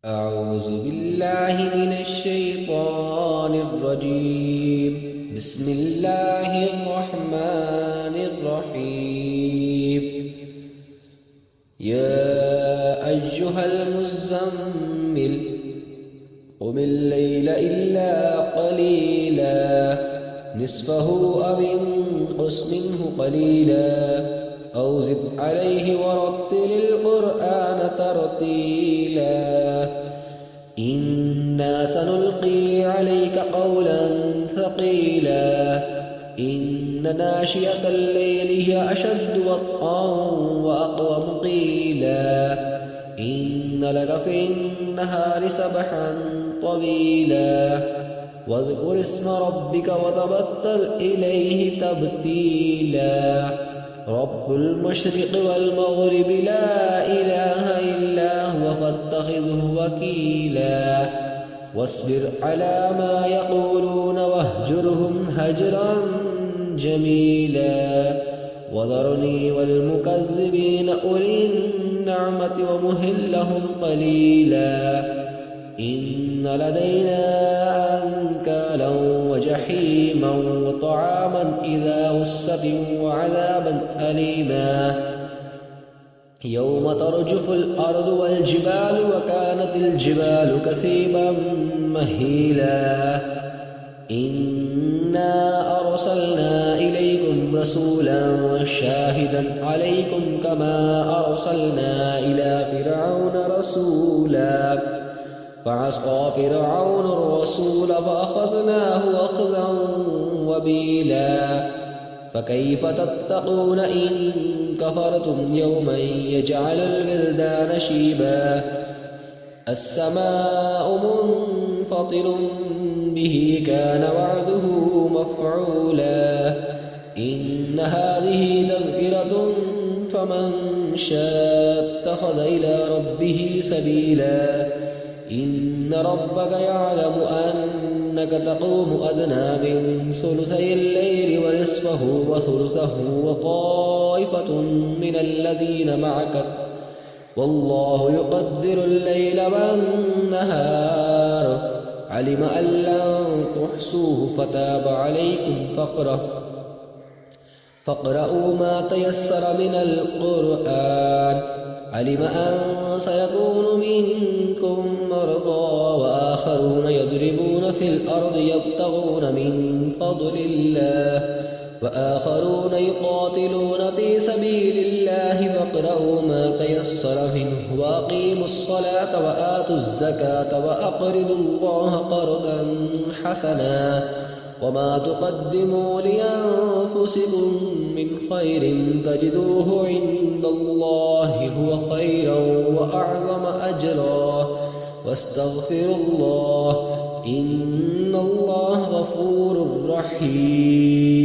أعوذ بالله من الشيطان الرجيم. بسم الله الرحمن الرحيم. يا أيها المزمل قم الليل إلا قليلا نصفه أو انقص منه قليلا أو زد عليه ورتل القرآن ترتيلا إنا سنلقي عليك قولا ثقيلا إن ناشئة الليل هي أشد وطئا وأقوم قيلا إن لك في النهار سبحا طويلا واذكر اسم ربك وتبتل إليه تبتيلا رب المشرق والمغرب لا إله إلا هو فاتخذه وكيلا واصبر على ما يقولون واهجرهم هجرا جميلا وذرني والمكذبين أولي النعمة ومهلهم قليلا إن لدينا أنكالا وجحيما وطعاما إذا وسط وعذابا أليما يوم ترجف الأرض والجبال وكانت الجبال كثيبا مهيلا إنا أرسلنا إليكم رسولا شاهدا عليكم كما أرسلنا إلى فرعون رسولا فعصى فرعون الرسول فأخذناه أخذا وبيلا فكيف تتقون إن كفرتم يوما يجعل الولدان شيبا السماء منفطر به كان وعده مفعولا إن هذه تذكرة فمن شاء اتخذ إلى ربه سبيلا إن ربك يعلم أنك تقوم أدنى من ثلثي الليل ونصفه وثلثه وطائفة من الذين معك والله يقدر الليل والنهار علم أن لن تحصوه فتاب عليكم فاقرؤوا ما تيسر من القرآن علم أن سيكون منكم مرضى وآخرون يضربون في الأرض يبتغون من فضل الله وآخرون يقاتلون في سبيل الله فاقرؤوا ما تيسر منه وأقيموا الصلاة وآتوا الزكاة وأقرضوا الله قرضا حسنا وما تقدموا لأنفسكم من خير تجدوه عند الله هو خيرا وأعظم أجرا واستغفروا الله إن الله غفور رحيم.